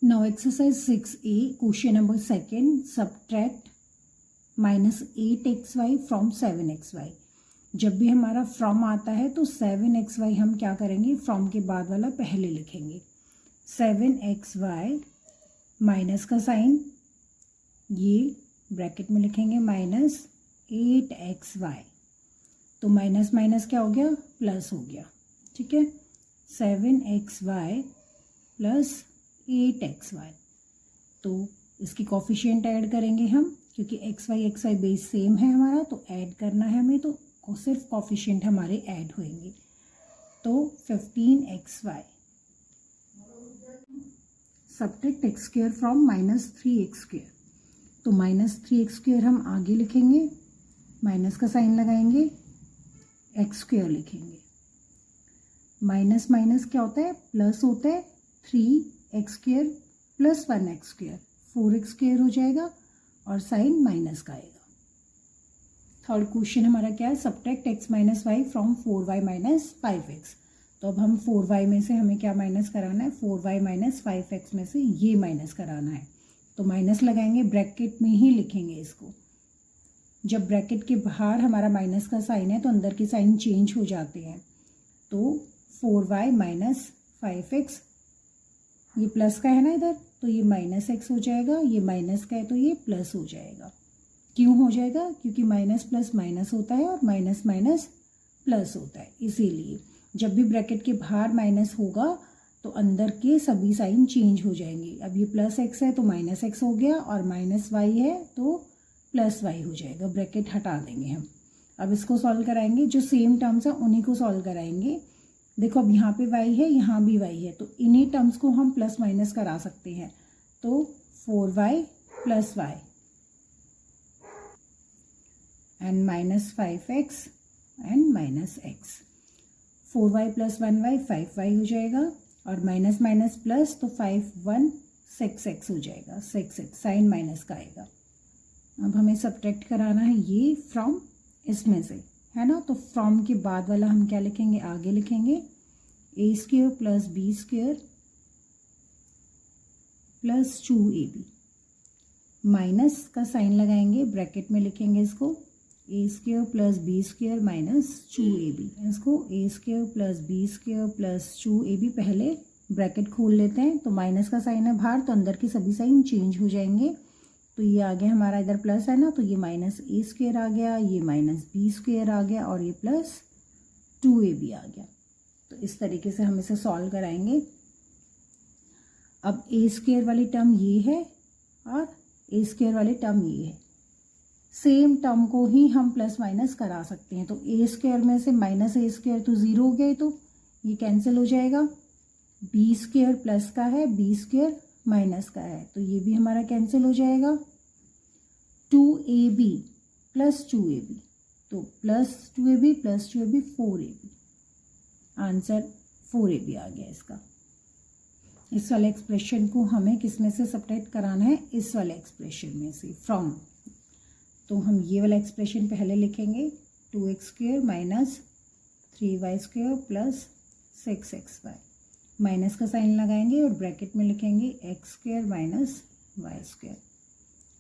Now exercise 6a, question number second, subtract -8xy from 7xy। जब भी हमारा from आता है तो 7xy हम क्या करेंगे, फ्रॉम के बाद वाला पहले लिखेंगे। 7xy माइनस का साइन, ये ब्रैकेट में लिखेंगे -8xy। तो माइनस माइनस क्या हो गया, प्लस हो गया। ठीक है, 7xy प्लस 8xy। तो इसकी कोफिशिएंट ऐड करेंगे हम, क्योंकि xy बेस सेम है हमारा, तो ऐड करना है हमें, तो सिर्फ कोफिशिएंट हमारे ऐड होंगे। तो 15xy। Subtract x square from -3x square. तो -3x स्क्वायर हम आगे लिखेंगे, माइनस का साइन लगाएंगे, x स्क्वायर लिखेंगे। माइनस माइनस क्या होता है, प्लस होता है। 3x square plus 1x square 4x square हो जाएगा और साइन माइनस का आएगा। थर्ड क्वेश्चन हमारा क्या है, subtract x minus Y from 4y minus 5x। तो अब हम 4y में से हमें क्या माइनस कराना है, 4y माइनस 5x में से ये माइनस कराना है। तो माइनस लगाएंगे, ब्रैकेट में ही लिखेंगे इसको। जब ब्रैकेट के बाहर हमारा माइनस का साइन है तो अंदर के साइन चेंज हो जाते हैं। तो 4y माइनस 5x, ये प्लस का है ना इधर, तो ये माइनस x हो जाएगा। ये माइनस का है तो ये प्लस हो जाएगा। क्यों हो जाएगा, क्योंकि माइनस प्लस माइनस होता है और माइनस माइनस प्लस होता है। इसीलिए जब भी ब्रैकेट के बाहर माइनस होगा तो अंदर के सभी साइन चेंज हो जाएंगे। अब ये प्लस x है तो माइनस x हो गया, और माइनस y है तो प्लस y हो जाएगा। ब्रैकेट हटा देंगे हम। अब इसको सॉल्व कराएंगे, जो सेम टर्म्स है उन्हीं को सॉल्व कराएंगे। देखो अब यहाँ पे y है, यहाँ भी y है, तो इन्हीं टर्म्स को हम प्लस माइनस करा सकते हैं। तो 4y plus y and minus 5x and minus x। 4y plus 1y 5y हो जाएगा, और माइनस माइनस प्लस, तो 5 1 6x हो जाएगा। 6x साइन माइनस का आएगा। अब हमें सब्ट्रैक्ट कराना है ये फ्रॉम इसमें से, है ना। तो फ्रॉम के बाद वाला हम क्या लिखेंगे, आगे लिखेंगे a square plus b square plus 2ab। Minus का साइन लगाएंगे, ब्रैकेट में लिखेंगे इसको a square plus b square minus 2ab। इसको a square plus b square plus 2ab, पहले ब्रैकेट खोल लेते हैं। तो माइनस का साइन है बाहर, तो अंदर के सभी साइन चेंज हो जाएंगे। तो ये आ गया हमारा, इधर प्लस है ना, तो ये माइनस a स्क्वायर आ गया, ये माइनस b स्क्वायर आ गया, और ये प्लस 2ab आ गया। तो इस तरीके से हम इसे सॉल्व कराएंगे। अब a स्क्वायर वाली टर्म ये है और a स्क्वायर वाली टर्म ये है। सेम टर्म को ही हम प्लस माइनस करा सकते हैं। तो a स्क्वायर में से माइनस a स्क्वायर तो 0 हो गया, तो ये कैंसिल हो जाएगा। b स्क्वायर प्लस का है, b स्क्वायर माइनस का है, तो ये भी हमारा कैंसिल हो जाएगा। 2ab प्लस 2ab, तो plus 2ab plus 2ab 4ab। Answer 4ab आ गया इसका। इस वाले एक्सप्रेशन को हमें किस में से सब्ट्रैक्ट कराना है, इस वाले एक्सप्रेशन में से, फ्रॉम। तो हम ये वाला एक्सप्रेशन पहले लिखेंगे, 2x square minus 3y square plus 6xy। Minus का साइन लगाएंगे और ब्रैकेट में लिखेंगे x square minus y square.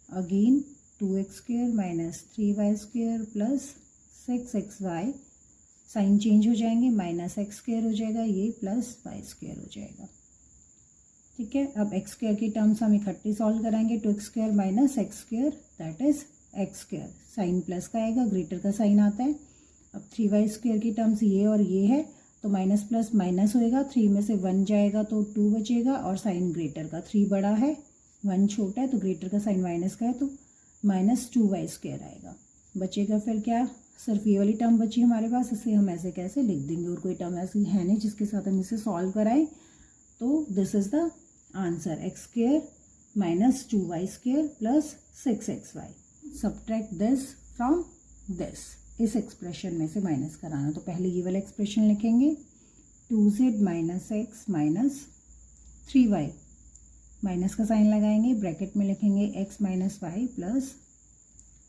Again 2x square minus 3y square plus 6xy। Sign change हो जाएंगे, माइनस x स्क्वायर हो जाएगा, ये प्लस y स्क्वायर हो जाएगा। ठीक है, अब x स्क्वायर की टर्म्स हम इकट्ठे सॉल्व कराएंगे। 2x square minus x square that is x square. Sign plus का आएगा, ग्रेटर का साइन आता है। अब 3y स्क्वायर की टर्म्स ये और ये है, तो माइनस प्लस माइनस होएगा, 3 में से 1 जाएगा तो 2 बचेगा, और साइन ग्रेटर का, 3 बड़ा है 1 छोटा है, तो ग्रेटर का साइन माइनस का है, तो माइनस 2y स्क्वायर आएगा। बचेगा फिर क्या, सिर्फ ये वाली टर्म बची हमारे पास, इसे हम ऐसे कैसे लिख देंगे, और कोई टर्म ऐसी है नहीं जिसके साथ हम इसे सॉल्व कराएं। तो this is the answer, x square minus 2y square plus 6xy। Subtract this from this. इस एक्सप्रेशन में से माइनस कराना, तो पहले ये वाला एक्सप्रेशन लिखेंगे, 2z minus x minus 3y। Minus का साइन लगाएंगे, ब्रैकेट में लिखेंगे x minus Y plus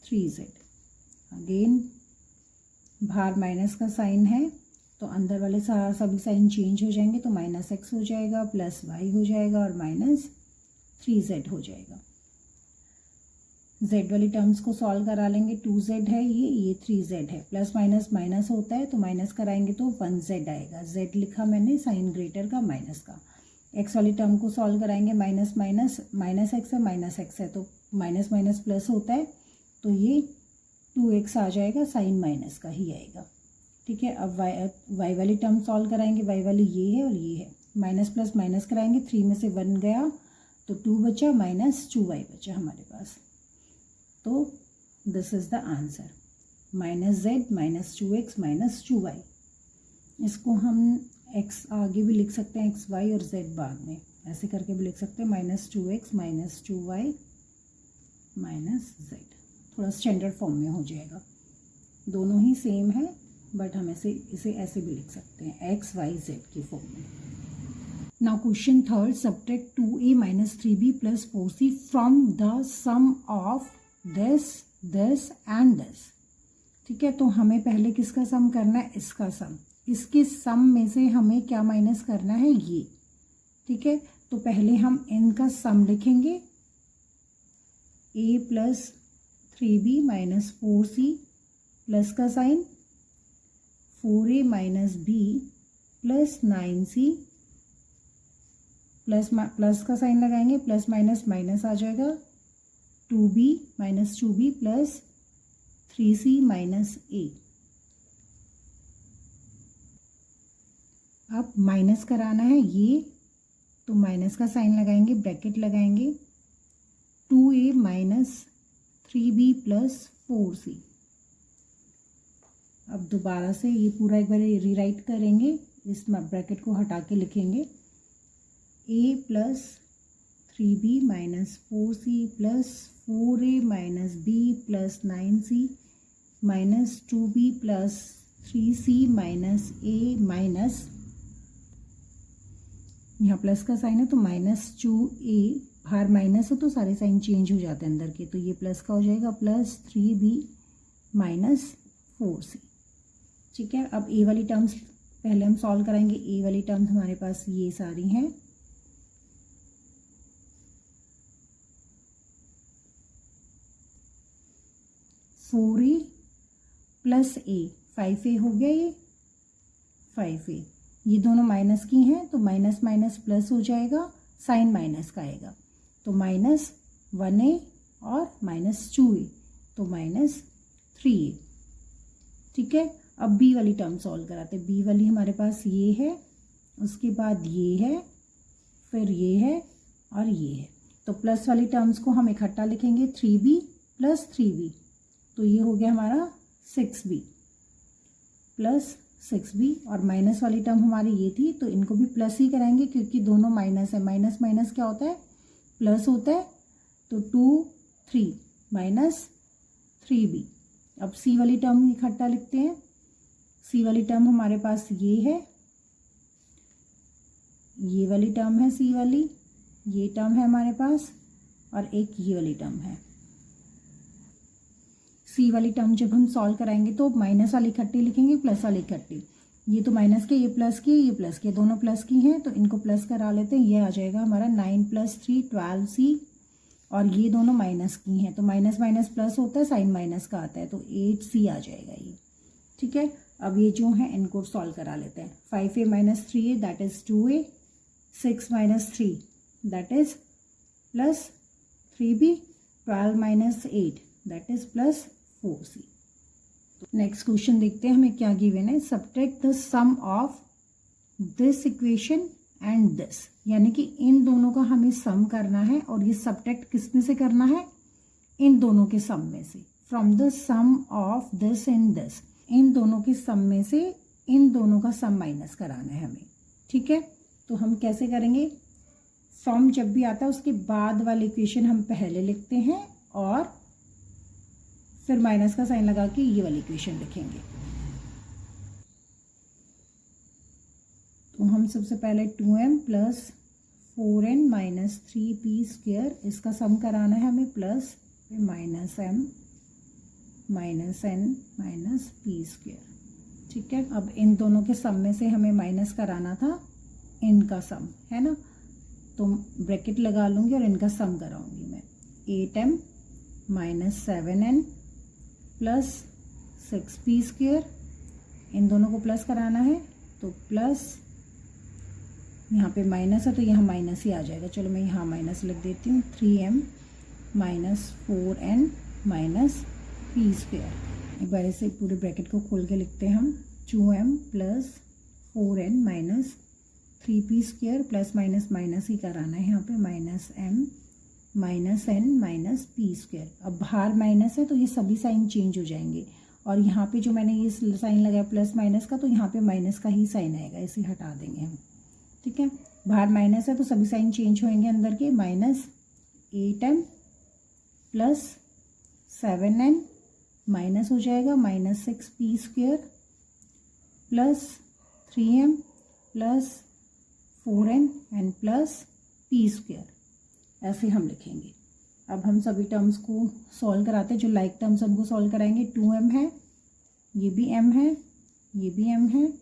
3z। Again बाहर माइनस का साइन है, तो अंदर वाले सभी साइन चेंज हो जाएंगे, तो -x हो जाएगा, +y हो जाएगा और -3z हो जाएगा। z वाली टर्म्स को सॉल्व करा लेंगे, 2z है ये 3z है, प्लस माइनस माइनस होता है तो माइनस कराएंगे तो 1z आएगा। z लिखा मैंने साइन ग्रेटर का माइनस का। x वाली टर्म को सॉल्व कराएंगे, माइनस माइनस माइनस x है, माइनस x है तो माइनस माइनस प्लस होता है, तो ये 2x आ जाएगा, साइन माइनस का ही आएगा। ठीक है, अब y वाली टर्म सॉल्व कराएंगे, y वाली ये है और ये है, माइनस प्लस माइनस कराएंगे, 3 में से 1 गया तो 2 बचा, -2y बचा हमारे पास। तो this is the answer, -z -2x -2y। इसको हम x आगे भी लिख सकते हैं, xy और z बाद में ऐसे करके भी लिख सकते हैं, -2x -2y -z। थोड़ा स्टैंडर्ड फॉर्म में हो जाएगा, दोनों ही सेम है बट हम इसे ऐसे भी लिख सकते हैं, x y z की फॉर्म में। Now question third, subtract 2a - 3b + 4c from the sum of this and this. ठीक है, तो हमें पहले किसका सम करना है, इसका सम। इसके सम में से हमें क्या माइनस करना है, ये। ठीक है, तो पहले हम इनका सम लिखेंगे, a + 3b - 4c प्लस का sign 4a - b + 9c plus का साइन लगाएंगे, प्लस माइनस माइनस आ जाएगा, 2b - 2b + 3c - a। अब माइनस कराना है ये, तो माइनस का साइन लगाएंगे, ब्रैकेट लगाएंगे, 2a - 3b + 4c। अब दोबारा से ये पूरा एक बार रीराइट करेंगे, इस ब्रैकेट को हटा के लिखेंगे, a + 3b - 4c + 4a - b + 9c - 2b + 3c - a यहाँ प्लस का साइन है तो -2a, बाहर माइनस है तो सारे साइन चेंज हो जाते हैं अंदर के, तो ये प्लस का हो जाएगा, + 3b - 4c। ठीक है, अब a वाली टर्म्स पहले हम सॉल्व कराएंगे। a वाली टर्म्स हमारे पास ये सारी हैं, (4a + a) 5a हो गया, ये 5a, ये दोनों माइनस की हैं तो माइनस माइनस प्लस हो जाएगा, साइन माइनस का आएगा, तो -1a और -2a, तो -3a। ठीक है, अब b वाली टर्म सॉल्व कराते हैं। b वाली हमारे पास ये है, उसके बाद ये है, फिर ये है और ये है, तो प्लस वाली टर्म्स को हम इकट्ठा लिखेंगे, 3b + 3b, तो ये हो गया हमारा 6b + 6b, और माइनस वाली टर्म हमारी ये थी तो इनको भी प्लस ही कराएंगे क्योंकि दोनों माइनस है, माइनस माइनस क्या होता है, प्लस होता है, तो 2 3 -3b। अब c वाली टर्म इकट्ठा लिखते हैं, c वाली टर्म हमारे पास ये है, ये वाली टर्म है c वाली, ये टर्म है हमारे पास, और एक ये वाली टर्म है। c वाली टर्म जब हम सॉल्व कराएंगे तो माइनस वाली इकट्ठी लिखेंगे, प्लस वाली इकट्ठी, ये तो माइनस के, ये प्लस के, ये प्लस के, दोनों प्लस की हैं तो इनको प्लस करा लेते हैं, ये आ जाएगा हमारा 9 + 3 12c, और ये दोनों माइनस की हैं तो माइनस माइनस प्लस होता है, साइन माइनस का आता है, तो 8c आ जाएगा ये। ठीक है, अब ये जो है इनको सॉल्व करा लेते हैं, 5a - 3a that is 2a, 6 - 3 that is + 3b, 12 - 8 that is + 4c। Next question देखते हैं हमें क्या गिवन है, subtract the sum of this equation and this, यानी कि इन दोनों का हमें सम करना है, और ये सब्ट्रैक्ट किस में से करना है, इन दोनों के सम में से, from the sum of this and this, इन दोनों के सम में से इन दोनों का सम माइनस कराना है हमें। ठीक है, तो हम कैसे करेंगे, फ्रॉम जब भी आता है उसके बाद वाली इक्वेशन हम पहले लिखते हैं और फिर माइनस का साइन लगा के ये वाली इक्वेशन लिखेंगे। तो हम सबसे पहले 2m + 4n - 3p², इसका सम कराना है हमें, प्लस -m - n - p²। ठीक है। अब इन दोनों के सम में से हमें माइनस कराना था इनका सम, है ना, तो ब्रैकेट लगा लूँगी और इनका सम कराऊंगी मैं। 8m minus 7n plus 6p², इन दोनों को प्लस कराना है तो प्लस, यहाँ पे माइनस है तो यहाँ माइनस ही आ जाएगा, चलो मैं यहाँ माइनस लिख देती हूँ। 3m minus 4n minus p²। एक बार ऐसे पूरे ब्रैकेट को खोल के लिखते हैं हम। 2m plus 4n minus 3p² plus minus minus ही कराना है यहाँ पे, minus m minus n minus p²। अब बाहर माइनस है तो ये सभी साइन चेंज हो जाएंगे, और यहाँ पे जो मैंने ये साइन लगाया प्लस माइनस का, तो यहाँ पे माइनस का ही साइन आएगा, इसे हटा देंगे हम, ठीक है। बाहर माइनस है तो सभी साइन चेंज होंगे अंदर के। Minus 8m plus 7n minus हो जाएगा minus 6p² plus 3m plus 4n and plus p², ऐसे हम लिखेंगे। अब हम सभी टर्म्स को सॉल्व कराते हैं। जो लाइक टर्म्स हमको सॉल्व कराएंगे, 2m है, ये भी m है, ये भी m है,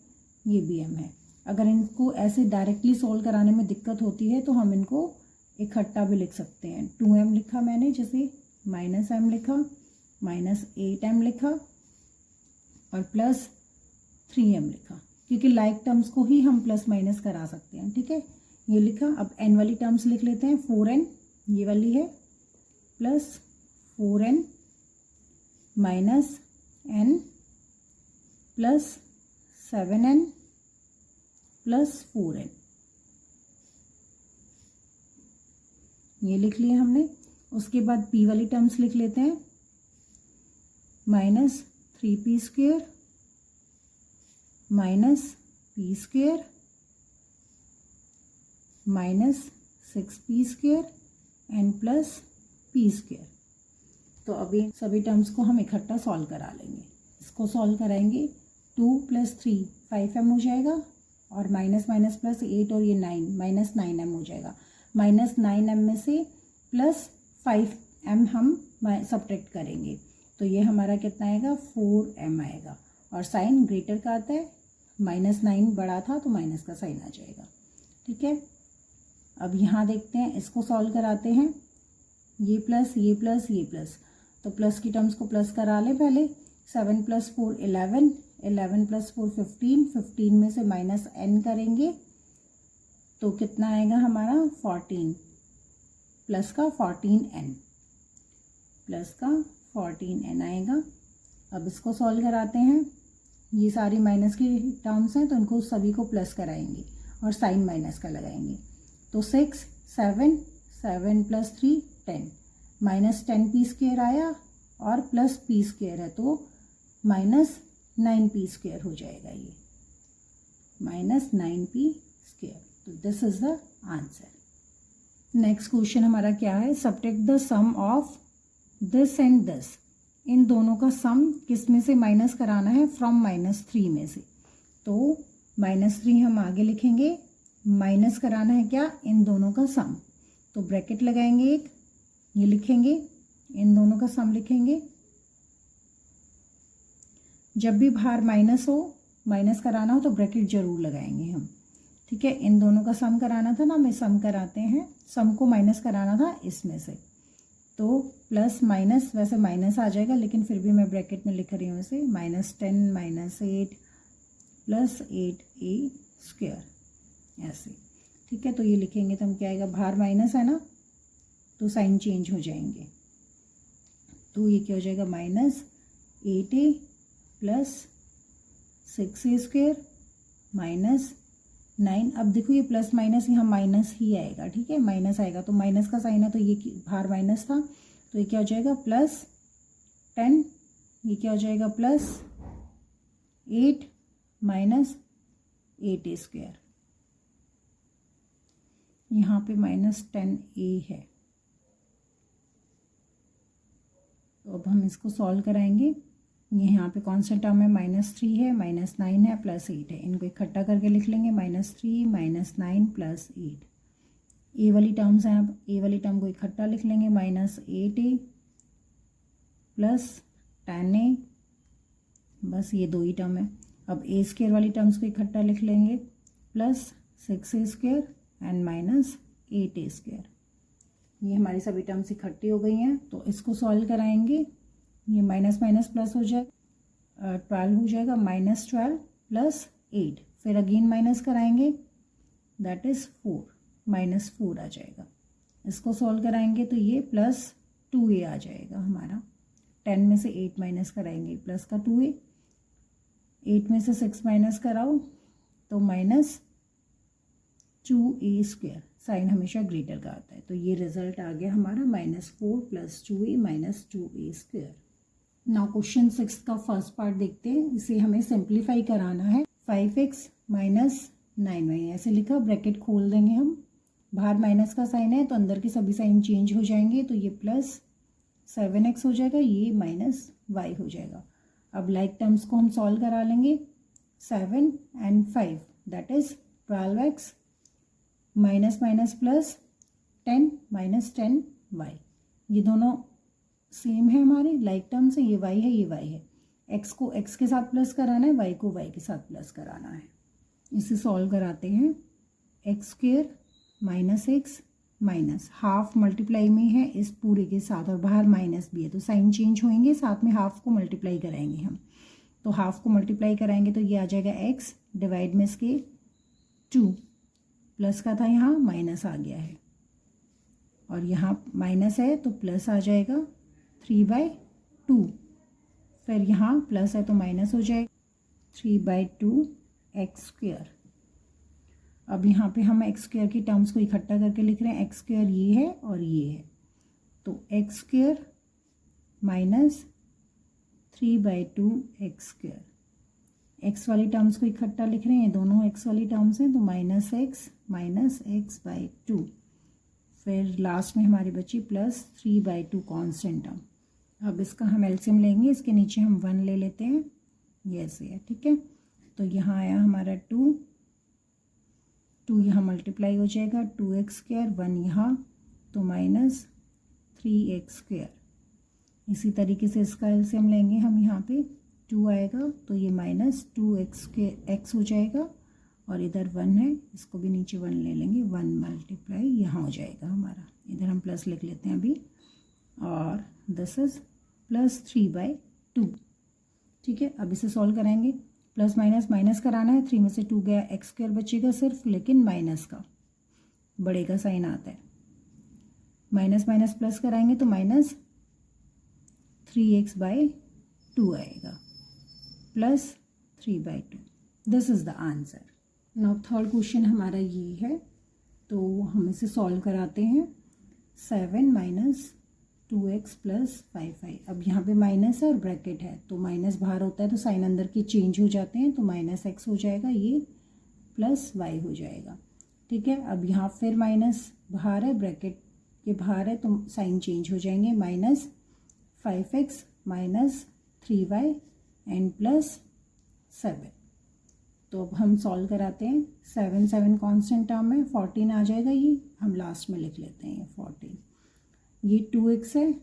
ये भी m है। अगर इनको ऐसे डायरेक्टली सॉल्व कराने में दिक्कत होती है तो हम इनको इकट्ठा भी लिख सकते हैं। 2m लिखा मैंने, जैसे माइनस m लिखा, माइनस 8m लिखा और प्लस 3m लिखा, क्योंकि लाइक टर्म्स को ही हम प्लस माइनस करा सकते हैं, ठीक है। ये लिखा। अब n वाली टर्म्स लिख लेते हैं। 4n ये वाली है, plus 4n minus n plus 7n plus 4n, ये लिख लिया हमने। उसके बाद p वाली टर्म्स लिख लेते हैं। Minus 3p² minus p² minus 6p² and plus p²। तो अभी सभी टर्म्स को हम इकट्ठा सॉल्व करा लेंगे। इसको सॉल्व कराएंगे। 2 प्लस 3 5m हो जाएगा, और माइनस माइनस प्लस 8 और ये 9 माइनस 9m हो जाएगा। माइनस 9m में से प्लस 5m हम सब्ट्रैक्ट करेंगे, तो ये हमारा कितना आएगा, 4m आएगा। और साइन ग्रेटर का आता है, माइनस 9 बड़ा था तो माइनस का साइन आ जाएगा, ठीक है। अब यहाँ देखते हैं, इसको सॉल्व कराते हैं। ये प्लस ये प्लस ये प्लस, तो प्लस की टर्म्स को प्लस करा लें पहले। 7 प्लस 4 11, 11 प्लस 4 15, 15 में से माइनस n करेंगे तो कितना आएगा हमारा, 14 प्लस का 14n, प्लस का 14n आएगा। अब इसको सॉल्व कराते हैं। ये सारी माइनस की टर्म्स हैं तो इनको सभी को प्लस कराएंगे और साइन माइनस का लगाएंगे। तो 6 7 7 प्लस 3 10, माइनस 10p² आया और प्लस p² है तो माइनस 9p² हो जाएगा, ये माइनस 9p²। तो this is the answer. Next question हमारा क्या है, subtract the sum of this and this. इन दोनों का सम किस में से माइनस कराना है, फ्रॉम -3 में से। तो -3 हम आगे लिखेंगे, माइनस कराना है क्या, इन दोनों का सम। तो ब्रैकेट लगाएंगे एक, ये लिखेंगे, इन दोनों का सम लिखेंगे। जब भी बाहर माइनस हो, माइनस कराना हो तो ब्रैकेट जरूर लगाएंगे हम, ठीक है। इन दोनों का सम कराना था ना, हमें सम कराते हैं। सम को माइनस कराना था इसमें से, तो प्लस माइनस, वैसे माइनस आ जाएगा लेकिन फिर भी मैं ब्रैकेट में लिख रही हूँ इसे। -10 -8 प्लस 8a², ऐसे, ठीक है। तो ये लिखेंगे तो हम क्या आएगा, बाहर माइनस है ना तो साइन चेंज हो जाएंगे, तो ये क्या हो जाएगा, -8a प्लस 6a² माइनस 9। अब देखो ये प्लस माइनस यहाँ माइनस ही आएगा, ठीक है, माइनस आएगा तो माइनस का साइन है तो ये बाहर माइनस था तो ये क्या हो जाएगा, +10, ये क्या हो जाएगा, +8 माइनस 8a²। यहाँ पे -10a है, तो अब हम इसको सॉल्व कराएंगे। ये यहाँ पे कौन सा टर्म है, -3 है, -9 है, +8 है। इनको इकट्ठा करके लिख लेंगे, -3 -9 +8। ए वाली टर्म्स हैं, अब ए वाली टर्म को इकट्ठा लिख लेंगे, -8a प्लस 10a, बस ये दो ही टर्म है। अब ए स्क्वायर वाली टर्म्स को इकट्ठा लिख लेंगे, plus 6a² and minus 8a²। ये हमारी सभी टर्म्स इकट्ठी हो गई हैं, तो इसको सॉल्व कराएंगे। ये माइनस माइनस प्लस हो जाएगा, 12 हो जाएगा, -12 प्लस 8, फिर अगेन माइनस कराएंगे, दैट इज़ 4, -4 आ जाएगा। इसको सॉल्व कराएंगे तो ये प्लस 2a आ जाएगा हमारा। 10 में से 8 माइनस कराएंगे, प्लस का 2a, 8 में से 6 माइनस कराओ तो -2a²। साइन हमेशा ग्रेटर का आता है, तो ये रिजल्ट आ गया हमारा -4 + 2a -2a²। नाउ क्वेश्चन 6 का फर्स्ट पार्ट देखते हैं। इसे हमें सिंप्लीफाई कराना है। 5x - 9y ऐसे लिखा, ब्रैकेट खोल देंगे हम, बाहर माइनस का साइन है तो अंदर के सभी साइन चेंज हो जाएंगे, तो ये प्लस 7x हो जाएगा, ये -y हो जाएगा। अब लाइक टर्म्स को हम सॉल्व करा लेंगे। 7 and 5 that is 12x minus minus plus 10 - 10y। ये दोनों सेम है हमारे लाइक टर्म्स है, ये y है, ये y है। x को x के साथ प्लस कराना है, y को y के साथ प्लस कराना है। इसे सॉल्व कराते हैं। x² - x minus half multiply में है इस पूरे के साथ और बाहर माइनस भी है, तो साइन चेंज होंगे, साथ में हाफ को मल्टीप्लाई कराएंगे हम। तो हाफ को मल्टीप्लाई कराएंगे तो ये आ जाएगा x डिवाइड में इसके 2, प्लस का था यहाँ माइनस आ गया है, और यहाँ माइनस है तो प्लस आ जाएगा 3/2, फिर यहाँ प्लस है तो माइनस हो जाएगा 3/2 x²। अब यहाँ पे हम x² की टर्म्स को इकट्ठा करके लिख रहे हैं। x² ये है और ये है, तो x² माइनस 3/2 x²। x वाली टर्म्स को इकट्ठा लिख रहे हैं, दोनों x वाली टर्म्स हैं, तो -x माइनस x/2, फिर लास्ट में हमारी बची प्लस 3/2 कॉन्स्टेंट टर्म। अब इसका हम एलसीएम लेंगे, इसके नीचे हम 1 ले लेते हैं, ये ऐसे है, ठीक है। तो यहाँ आया हमारा 2 यहाँ मल्टीप्लाई हो जाएगा, 2x², 1 यहाँ, तो -3x²। इसी तरीके से इसका एलसीएम लेंगे हम, यहाँ पे 2 आएगा तो ये -2x हो जाएगा, और इधर 1 है, इसको भी नीचे 1 ले लेंगे, 1 मल्टीप्लाई यहाँ हो जाएगा हमारा, इधर हम प्लस लिख लेते हैं अभी, और दिस इज +3/2, ठीक है। अब इसे सॉल्व कराएंगे, प्लस माइनस माइनस कराना है, 3 में से 2 गया, x² बचेगा सिर्फ, लेकिन माइनस का बड़े का साइन आता है, माइनस माइनस प्लस कराएंगे तो -3x/2 आएगा, +3/2। This is the answer. Now third question हमारा ये है, तो हम इसे सॉल्व कराते हैं। 7 - 2x + 5y। अब यहाँ पे माइनस है और ब्रैकेट है, तो माइनस बाहर होता है तो साइन अंदर के चेंज हो जाते हैं, तो -x हो जाएगा, ये +y हो जाएगा, ठीक है। अब यहाँ फिर माइनस बाहर है, ब्रैकेट के बाहर है, तो साइन चेंज हो जाएंगे, -5x - 3y एंड +7। तो अब हम सॉल्व कराते हैं। 7 कांस्टेंट टर्म है, 14 आ जाएगा, ये हम लास्ट में लिख लेते हैं 14। ये 2x है,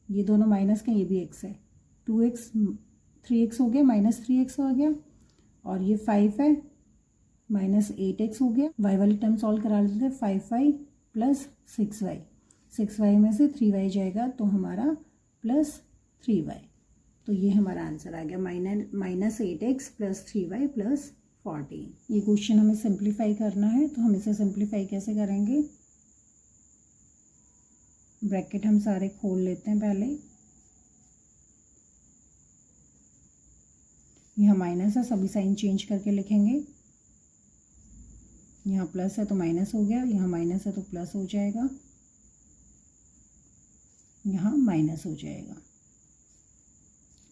ये दोनों माइनस के, ये भी x है, 2x 3x हो गया, -3x आ गया, और ये 5 है, -8x हो गया। y वाली टर्म सॉल्व करा लेते हैं। 5y + 6y, 6y में से 3y जाएगा तो हमारा +3y, तो ये हमारा आंसर आ गया, -8x + 3y + 14। ये क्वेश्चन हमें सिंप्लीफाई करना है, तो हम इसे सिंप्लीफाई कैसे करेंगे। ब्रैकेट हम सारे खोल लेते हैं पहले, यहाँ माइनस है, सभी साइन चेंज करके लिखेंगे, यहाँ प्लस है तो माइनस हो गया, यहाँ माइनस है तो प्लस हो जाएगा, यहाँ माइनस हो जाएगा,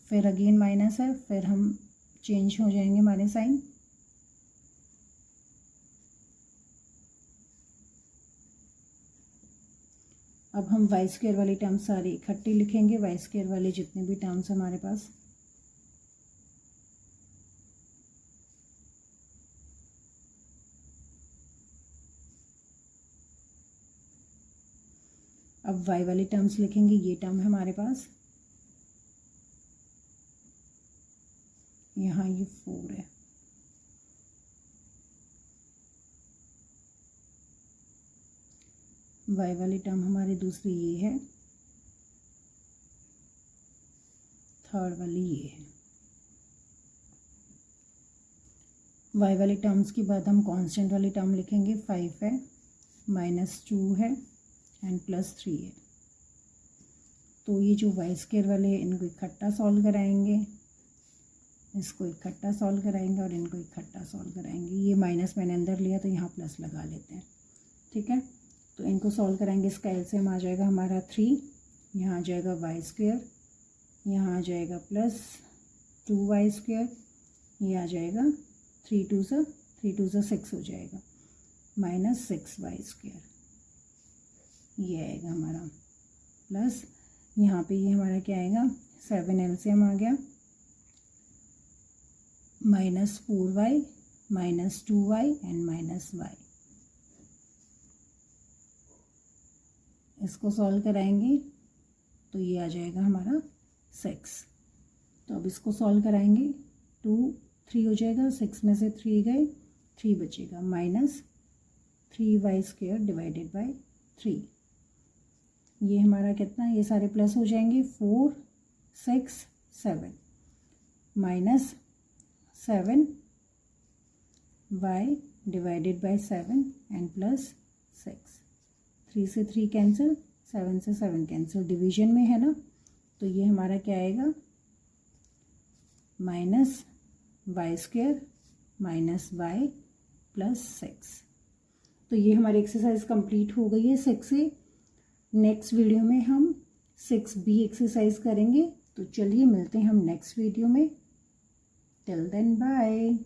फिर अगेन माइनस है, फिर हम चेंज हो जाएंगे हमारे साइन, अब हम y² वाली टर्म्स सारी इकट्ठी लिखेंगे, y² वाले जितने भी टर्म्स हमारे पास। अब y वाली टर्म्स लिखेंगे, ये टर्म है हमारे पास, यहाँ ये 4 है, y वाली टर्म हमारी दूसरी ये है, थर्ड वाली ये है। y वाली टर्म्स के बाद हम कांस्टेंट वाली टर्म लिखेंगे, 5 है, -2 है एंड +3 है। तो ये जो y स्क्वायर वाले हैं इनको इकट्ठा सॉल्व कराएंगे, इसको इकट्ठा सॉल्व कराएंगे और इनको इकट्ठा सॉल्व कराएंगे। ये माइनस मैंने अंदर लिया तो यहाँ प्लस लगा लेते हैं, ठीक है। तो इनको सॉल्व कराएंगे, इसका एलसीएम आ जाएगा हमारा 3, यहाँ आ जाएगा y स्क्वायर, यहाँ आ जाएगा +2y², ये आ जाएगा 3 2 सा 6 हो जाएगा, -6y², ये आएगा हमारा प्लस, यहाँ पे ये हमारा क्या आएगा, 7 एलसीएम आ गया, -4y -2y एंड -y। इसको सॉल्व कराएंगे तो ये आ जाएगा हमारा 6। तो अब इसको सॉल्व कराएंगे, 2 3 हो जाएगा, 6 में से 3 गए, 3 बचेगा, -3y² डिवाइडेड बाय 3। ये हमारा कितना, ये सारे प्लस हो जाएंगे, 4 6 7 -7y डिवाइडेड बाय 7 एंड +6। 3 से 3 कैंसिल, 7 से 7 कैंसिल, डिवीजन में है ना, तो ये हमारा क्या आएगा, -y² -y +6। तो ये हमारी एक्सरसाइज कंप्लीट हो गई है 6 से। नेक्स्ट वीडियो में हम 6B एक्सरसाइज करेंगे। तो चलिए मिलते हैं हम नेक्स्ट वीडियो में। Till then bye.